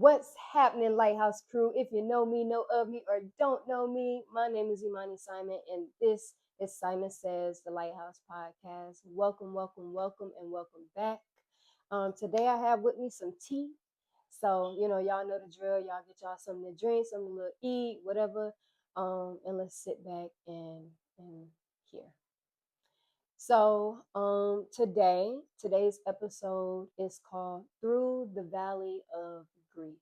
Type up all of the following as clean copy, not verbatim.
What's happening, Lighthouse crew? If you know me, know of me, or don't know me, my name is Imani Simon, and this is Simon Says, the Lighthouse Podcast. Welcome, welcome, welcome, and welcome back. Today I have with me some tea. So, y'all know the drill. Y'all get y'all something to drink, something to eat, whatever. And let's sit back and hear. Today's episode is called Through the Valley of Grief.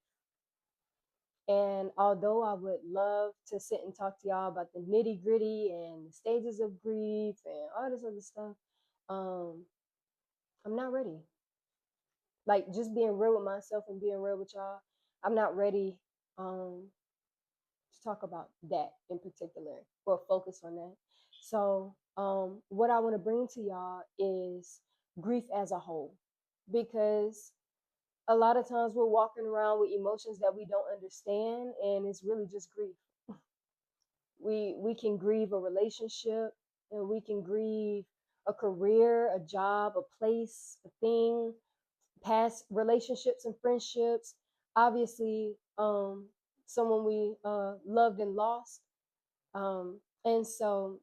And although I would love to sit and talk to y'all about the nitty gritty and the stages of grief and all this other stuff, um, I'm not ready. Like just being real with myself and being real with y'all, I'm not ready to talk about that in particular or focus on that. So, what I want to bring to y'all is grief as a whole, because a lot of times we're walking around with emotions that we don't understand, and it's really just grief. We can grieve a relationship, and we can grieve a career, a job, a place, a thing, past relationships and friendships, obviously someone we loved and lost. And so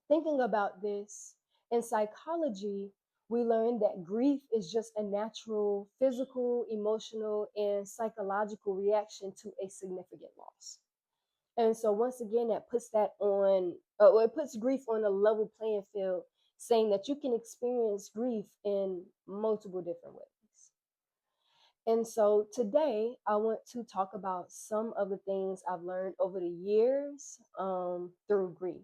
thinking about this, in psychology we learned that grief is just a natural physical, emotional, and psychological reaction to a significant loss. And so once again, that puts that on, it puts grief on a level playing field, saying that you can experience grief in multiple different ways. And so today I want to talk about some of the things I've learned over the years through grief.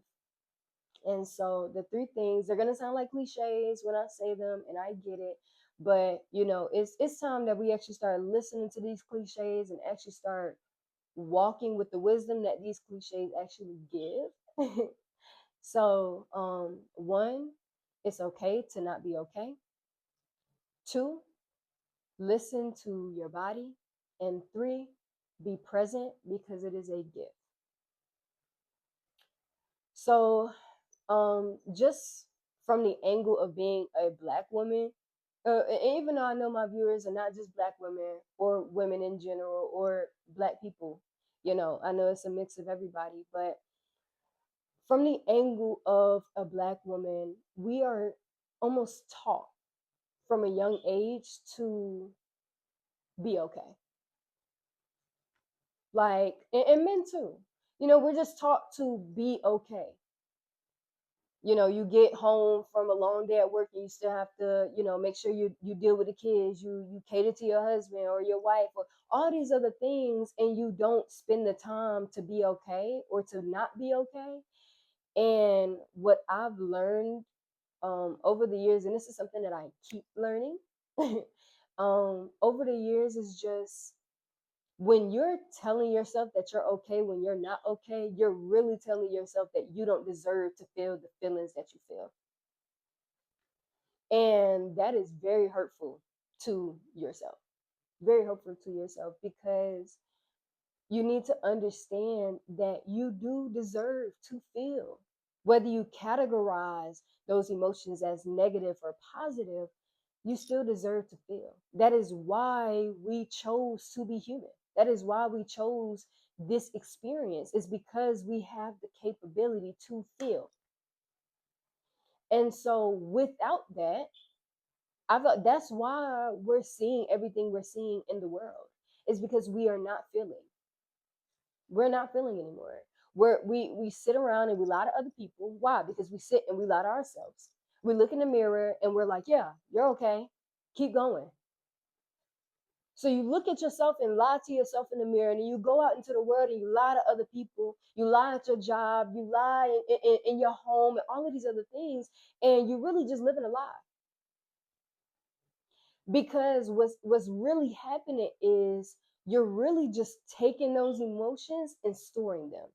And so the three things, they're gonna sound like cliches when I say them, and I get it, but it's time that we actually start listening to these cliches and actually start walking with the wisdom that these cliches actually give. So, one, it's okay to not be okay. Two, listen to your body. And three, be present because it is a gift. So, just from the angle of being a Black woman, even though I know my viewers are not just Black women or women in general or Black people, I know it's a mix of everybody, but from the angle of a Black woman, we are almost taught from a young age to be okay. Like, and men too. We're just taught to be okay. You get home from a long day at work and you still have to, make sure you deal with the kids, you cater to your husband or your wife or all these other things, and you don't spend the time to be okay or to not be okay. And what I've learned over the years, and this is something that I keep learning over the years, is just when you're telling yourself that you're okay when you're not okay, you're really telling yourself that you don't deserve to feel the feelings that you feel. And that is very hurtful to yourself. Very hurtful to yourself, because you need to understand that you do deserve to feel. Whether you categorize those emotions as negative or positive, you still deserve to feel. That is why we chose to be human. That is why we chose this experience, is because we have the capability to feel. And so without that, I thought that's why we're seeing everything we're seeing in the world, is because we are not feeling. We're not feeling anymore. We sit around and we lie to other people. Why? Because we sit and we lie to ourselves. We look in the mirror and we're like, yeah, you're okay. Keep going. So you look at yourself and lie to yourself in the mirror, and then you go out into the world and you lie to other people. You lie at your job, you lie in your home, and all of these other things, and you really just living a lie. Because what's really happening is you're really just taking those emotions and storing them.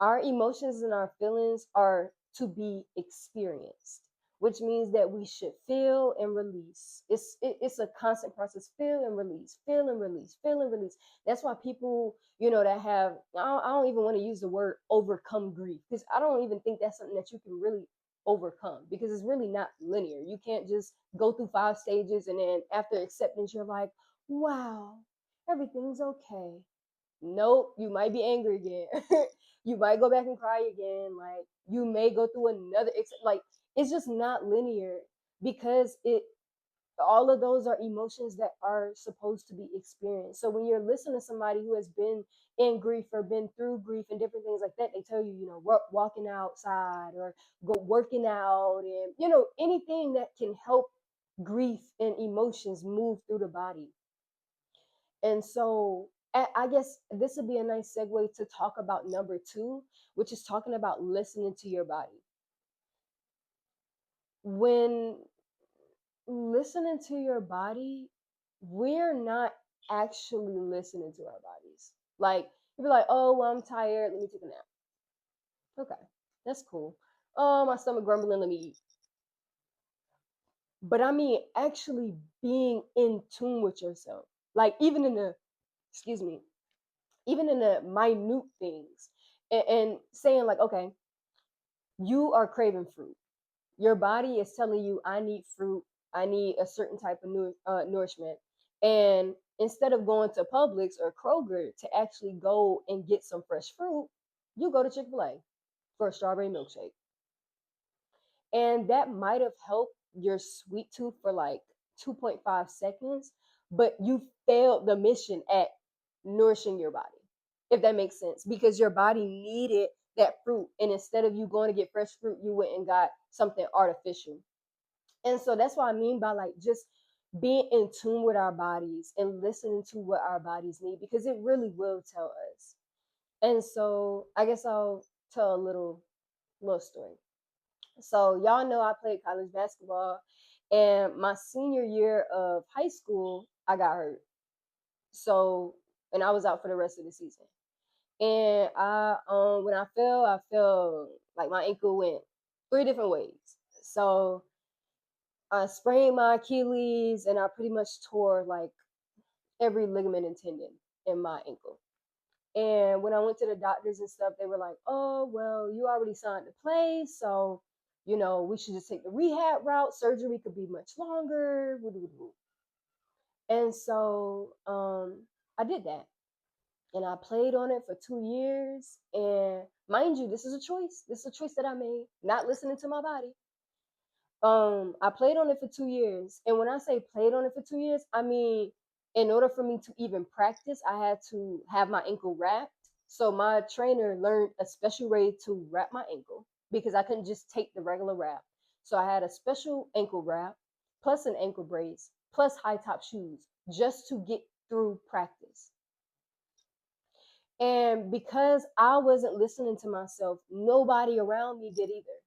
Our emotions and our feelings are to be experienced, which means that we should feel and release. It's a constant process. Feel and release, feel and release, feel and release. That's why people, that have, I don't even want to use the word overcome grief, because I don't even think that's something that you can really overcome, because it's really not linear. You can't just go through 5 stages and then after acceptance you're like, wow, everything's okay. Nope, you might be angry again. You might go back and cry again. Like you may go through another. Like it's just not linear because it all of those are emotions that are supposed to be experienced. So when you're listening to somebody who has been in grief or been through grief and different things like that, they tell you, walking outside or go working out and, anything that can help grief and emotions move through the body. And so I guess this would be a nice segue to talk about number two, which is talking about listening to your body. When listening to your body, we're not actually listening to our bodies. Like, you'd be like, oh, well, I'm tired. Let me take a nap. Okay, that's cool. Oh, my stomach grumbling. Let me eat. But I mean, actually being in tune with yourself. Like, excuse me, even in the minute things and saying, like, okay, you are craving fruit. Your body is telling you, I need fruit, I need a certain type of nourishment. And instead of going to Publix or Kroger to actually go and get some fresh fruit, you go to Chick-fil-A for a strawberry milkshake. And that might have helped your sweet tooth for like 2.5 seconds, but you failed the mission at nourishing your body, if that makes sense, because your body needed that fruit. And instead of you going to get fresh fruit, you went and got something artificial. And so that's what I mean by like just being in tune with our bodies and listening to what our bodies need, because it really will tell us. And so I guess I'll tell a little story. So y'all know I played college basketball, and my senior year of high school, I got hurt. So, and I was out for the rest of the season. And when I fell like my ankle went three different ways. So I sprained my Achilles and I pretty much tore like every ligament and tendon in my ankle. And when I went to the doctors and stuff, they were like, oh, well, you already signed to play. So, we should just take the rehab route. Surgery could be much longer. And so I did that. And I played on it for 2 years. And mind you, this is a choice. This is a choice that I made, not listening to my body. I played on it for 2 years. And when I say played on it for 2 years, I mean, in order for me to even practice, I had to have my ankle wrapped. So my trainer learned a special way to wrap my ankle because I couldn't just take the regular wrap. So I had a special ankle wrap plus an ankle brace plus high top shoes just to get through practice. And because I wasn't listening to myself, nobody around me did either.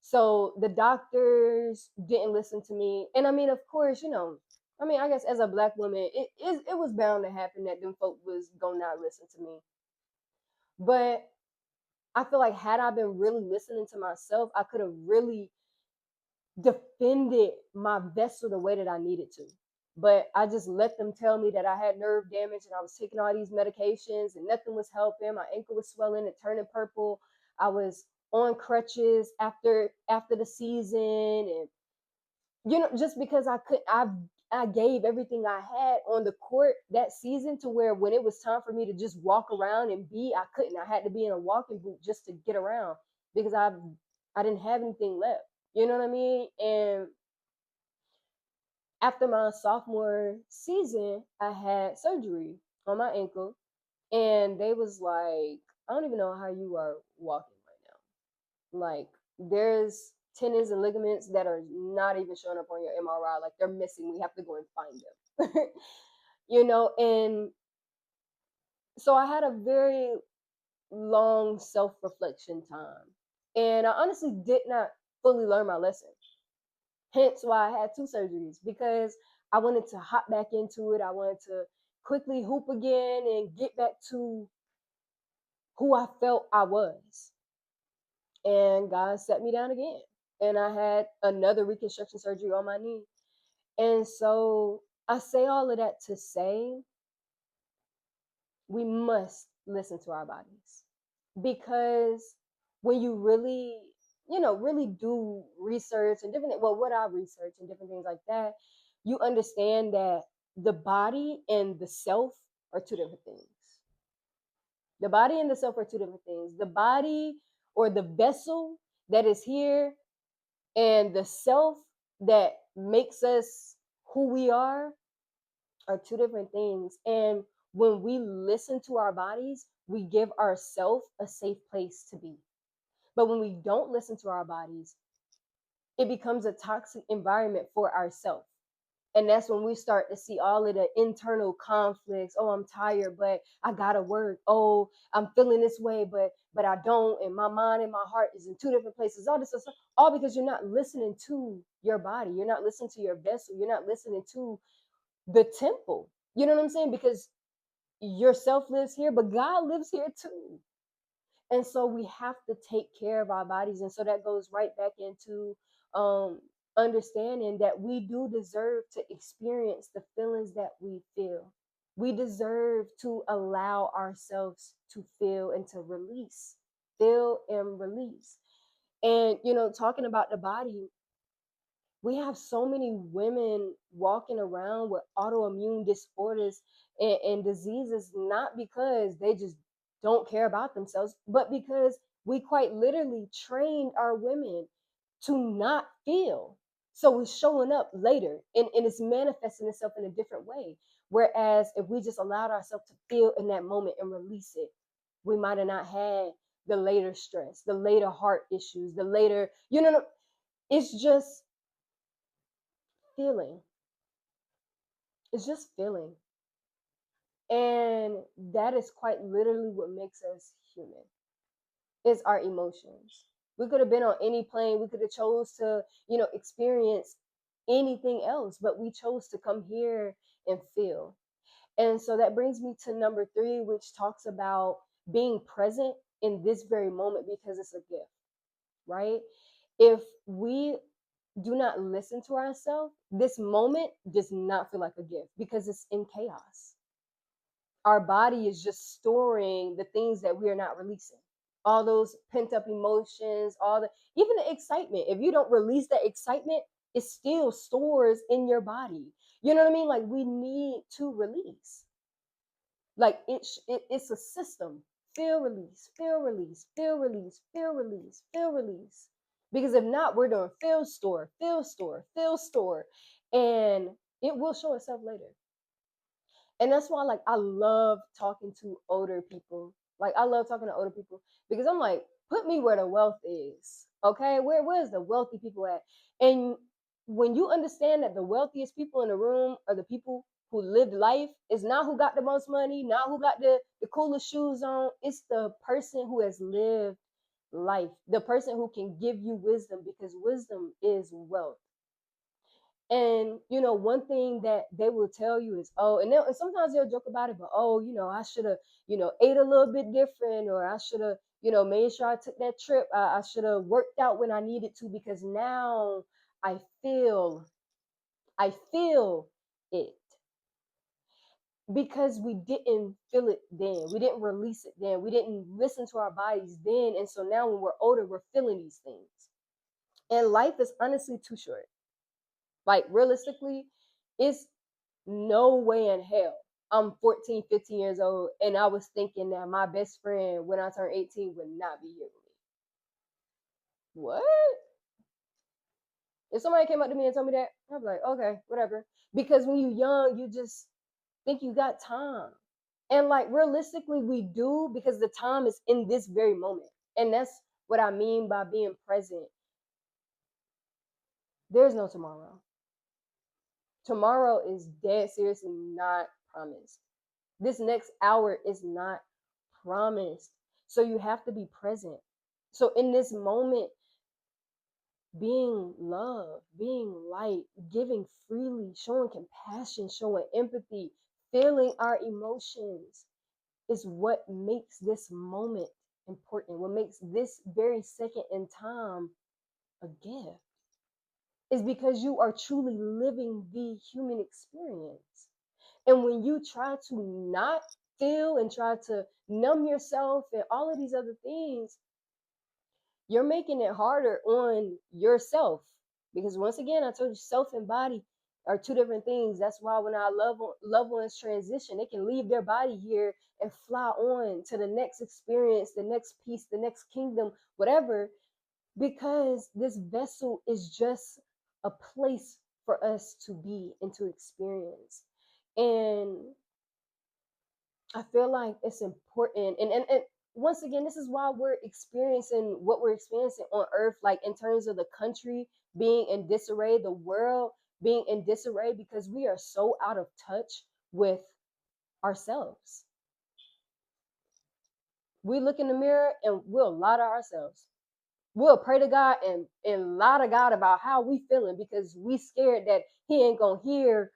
So the doctors didn't listen to me. And I mean, of course, I guess as a black woman, it was bound to happen that them folk was gonna not listen to me. But I feel like had I been really listening to myself, I could have really defended my vessel the way that I needed to. But I just let them tell me that I had nerve damage and I was taking all these medications and nothing was helping. My ankle was swelling and turning purple. I was on crutches after the season, and just because I gave everything I had on the court that season, to where when it was time for me to just walk around and I couldn't. I had to be in a walking boot just to get around because I didn't have anything left. You know what I mean? And after my sophomore season, I had surgery on my ankle, and they was like, I don't even know how you are walking right now. Like, there's tendons and ligaments that are not even showing up on your MRI. Like, they're missing. We have to go and find them. And so I had a very long self-reflection time. And I honestly did not fully learn my lesson. Hence why I had two surgeries, because I wanted to hop back into it. I wanted to quickly hoop again and get back to who I felt I was. And God set me down again. And I had another reconstruction surgery on my knee. And so I say all of that to say we must listen to our bodies, because when you really do research and what I research and different things like that, you understand that the body and the self are two different things. The body and the self are two different things. The body, or the vessel that is here, and the self that makes us who we are two different things. And when we listen to our bodies, we give ourselves a safe place to be. But when we don't listen to our bodies, it becomes a toxic environment for ourselves. And that's when we start to see all of the internal conflicts. Oh, I'm tired, but I gotta work. Oh, I'm feeling this way, but I don't. And my mind and my heart is in two different places. All this stuff, all because you're not listening to your body. You're not listening to your vessel. You're not listening to the temple. You know what I'm saying? Because yourself lives here, but God lives here too. And so we have to take care of our bodies. And so that goes right back into um, understanding that we do deserve to experience the feelings that we feel. We deserve to allow ourselves to feel and to release, feel and release. And, talking about the body, we have so many women walking around with autoimmune disorders and diseases, not because they just don't care about themselves, but because we quite literally trained our women to not feel. So it's showing up later, and it's manifesting itself in a different way. Whereas if we just allowed ourselves to feel in that moment and release it, we might have not had the later stress, the later heart issues, the later, it's just feeling. It's just feeling. And that is quite literally what makes us human. It's our emotions. We could have been on any plane. We could have chose to, experience anything else, but we chose to come here and feel. And so that brings me to number 3, which talks about being present in this very moment because it's a gift, right? If we do not listen to ourselves, this moment does not feel like a gift because it's in chaos. Our body is just storing the things that we are not releasing. All those pent up emotions, even the excitement. If you don't release that excitement, it still stores in your body. You know what I mean? Like, we need to release. Like, it's a system. Feel release, feel release, feel release, feel release, feel release. Because if not, we're doing feel store, feel store, feel store. And it will show itself later. And that's why, like, I love talking to older people. Like, I love talking to older people because I'm like, put me where the wealth is. Okay, where's the wealthy people at? And when you understand that the wealthiest people in the room are the people who lived life, is not who got the most money, not who got the coolest shoes on. It's the person who has lived life, the person who can give you wisdom, because wisdom is wealth. And one thing that they will tell you is, oh, and sometimes they'll joke about it, but oh, I should have, ate a little bit different, or I should have, made sure I took that trip. I should have worked out when I needed to, because now I feel, I feel it. Because we didn't feel it then, we didn't release it then, we didn't listen to our bodies then, and so now when we're older, we're feeling these things. And life is honestly too short. Like, realistically, it's no way in hell I'm 14, 15 years old and I was thinking that my best friend when I turned 18 would not be here with me. What? If somebody came up to me and told me that, I'd be like, okay, whatever. Because when you're young, you just think you got time. And like, realistically, we do, because the time is in this very moment. And that's what I mean by being present. There's no tomorrow. Tomorrow is dead seriously not promised. This next hour is not promised. So you have to be present. So in this moment, being love, being light, giving freely, showing compassion, showing empathy, feeling our emotions is what makes this moment important. What makes this very second in time a gift is because you are truly living the human experience. And when you try to not feel and try to numb yourself and all of these other things, you're making it harder on yourself. Because once again, I told you, self and body are two different things. That's why when our loved ones transition, they can leave their body here and fly on to the next experience, the next piece, the next kingdom, whatever, because this vessel is just a place for us to be and to experience. And I feel like it's important. And once again, this is why we're experiencing what we're experiencing on earth, like in terms of the country being in disarray, the world being in disarray, because we are so out of touch with ourselves. We look in the mirror and we'll lie to ourselves. We'll pray to God and lie to God about how we feeling because we scared that he ain't gonna hear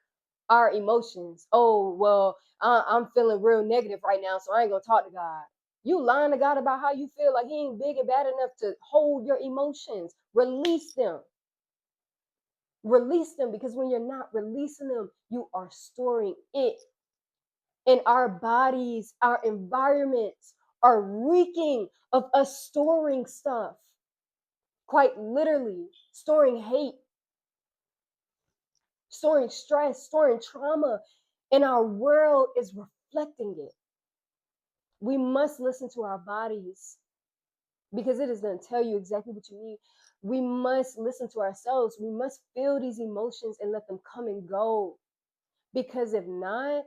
our emotions. Oh, well, I'm feeling real negative right now, so I ain't gonna talk to God. You lying to God about how you feel, like he ain't big and bad enough to hold your emotions. Release them. Release them, because when you're not releasing them, you are storing it. And our bodies, our environments are reeking of us storing stuff. Quite literally, storing hate, storing stress, storing trauma, and our world is reflecting it. We must listen to our bodies because it is going to tell you exactly what you need. We must listen to ourselves. We must feel these emotions and let them come and go. Because if not,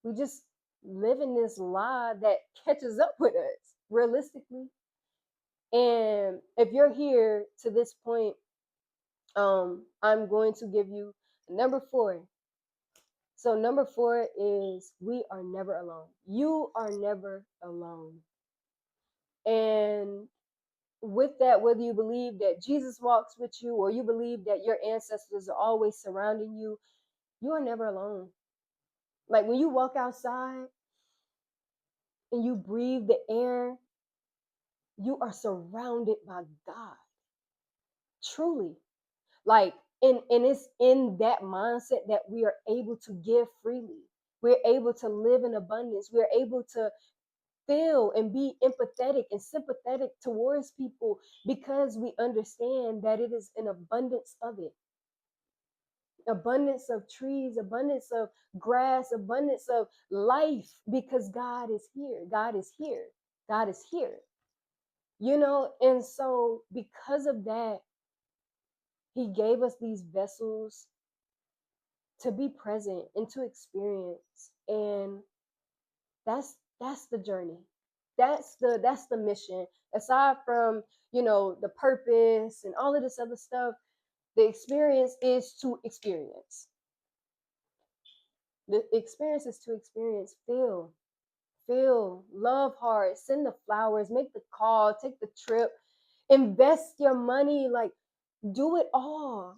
we just live in this lie that catches up with us realistically. And if you're here to this point, I'm going to give you number 4. So number 4 is we are never alone. You are never alone. And with that, whether you believe that Jesus walks with you or you believe that your ancestors are always surrounding you, you are never alone. Like when you walk outside and you breathe the air, you are surrounded by God. Truly. Like, and it's in that mindset that we are able to give freely. We're able to live in abundance. We're able to feel and be empathetic and sympathetic towards people because we understand that it is an abundance of it. Abundance of trees, abundance of grass, abundance of life, because God is here. God is here. God is here. And so because of that, he gave us these vessels to be present and to experience. And that's the journey. That's the mission. Aside from, the purpose and all of this other stuff, the experience is to experience. The experience is to experience. Feel, love hard, send the flowers, make the call, take the trip, invest your money, like do it all.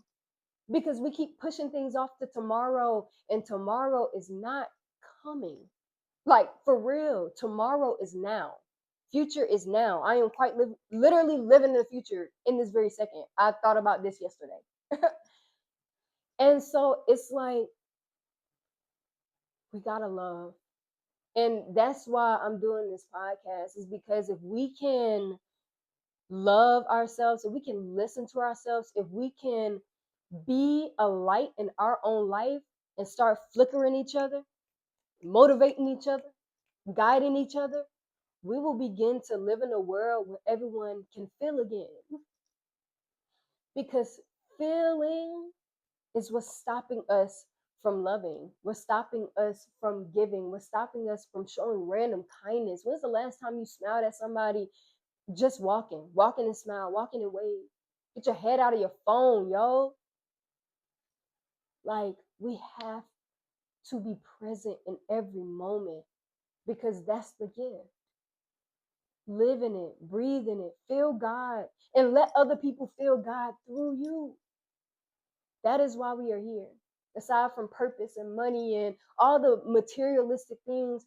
Because we keep pushing things off to tomorrow, and tomorrow is not coming. Like for real, tomorrow is now. Future is now. I am quite literally living in the future in this very second. I thought about this yesterday. And so it's like we gotta love. And that's why I'm doing this podcast, is because if we can love ourselves, if we can listen to ourselves, if we can be a light in our own life and start flickering each other, motivating each other, guiding each other, we will begin to live in a world where everyone can feel again. Because feeling is what's stopping us from loving. What's stopping us from giving. What's stopping us from showing random kindness. When's the last time you smiled at somebody just walking and smile, walking and wave? Get your head out of your phone, yo. Like, we have to be present in every moment, because that's the gift. Live in it, breathe in it, feel God, and let other people feel God through you. That is why we are here. Aside from purpose and money and all the materialistic things,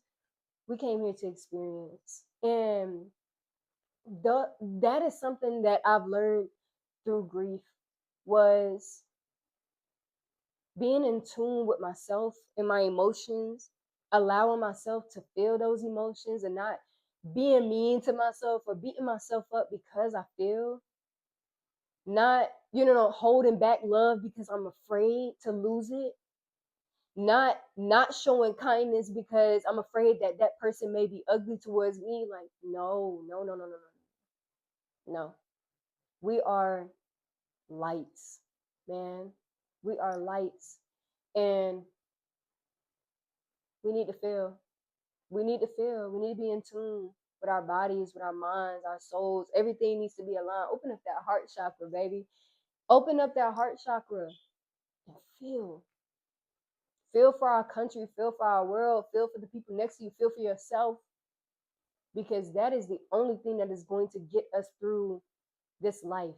we came here to experience. And that is something that I've learned through grief, was being in tune with myself and my emotions, allowing myself to feel those emotions and not being mean to myself or beating myself up because I feel. Not, holding back love because I'm afraid to lose it. Not showing kindness because I'm afraid that that person may be ugly towards me. Like, no, no, no, no, no, no. No. We are lights, man. We are lights. And we need to feel. We need to feel. We need to be in tune with our bodies, with our minds, our souls. Everything needs to be aligned. Open up that heart chakra, baby. Open up that heart chakra and feel. Feel for our country, feel for our world, feel for the people next to you, feel for yourself, because that is the only thing that is going to get us through this life.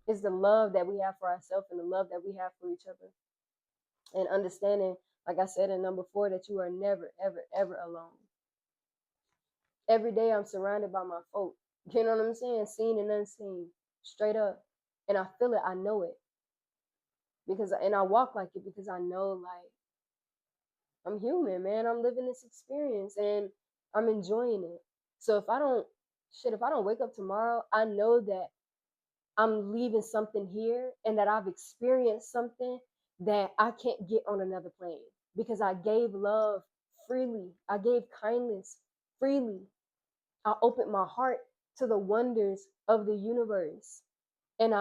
Is the love that we have for ourselves and the love that we have for each other. And understanding, like I said in number 4, that you are never, ever, ever alone. Every day I'm surrounded by my folk. You know what I'm saying? Seen and unseen. Straight up. And I feel it, I know it. And I walk like it because I know, like, I'm human, man. I'm living this experience and I'm enjoying it. So if I don't wake up tomorrow, I know that I'm leaving something here and that I've experienced something that I can't get on another plane because I gave love freely. I gave kindness freely. I opened my heart to the wonders of the universe. And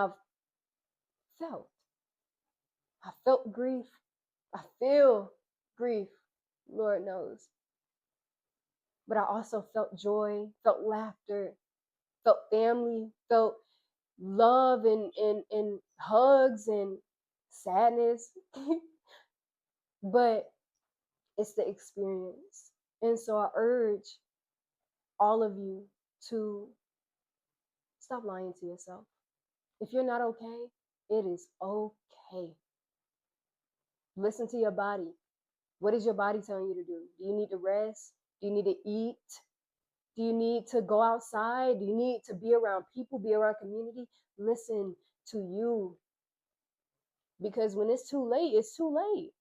felt, I felt grief. I feel grief, Lord knows. But I also felt joy, felt laughter, felt family, felt love and hugs and sadness. But it's the experience. And so I urge all of you to stop lying to yourself. If you're not okay, it is okay. Listen to your body. What is your body telling you to do? Do you need to rest? Do you need to eat? Do you need to go outside? Do you need to be around people, be around community? Listen to you. Because when it's too late, it's too late.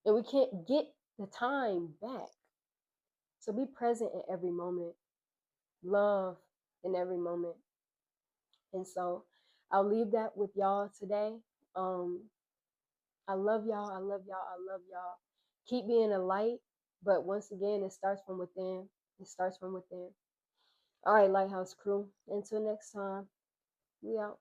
And we can't get the time back. So be present in every moment. Love in every moment. And so I'll leave that with y'all today. I love y'all. I love y'all. I love y'all. Keep being a light. But once again, it starts from within. It starts from within. All right, Lighthouse crew. Until next time, we out.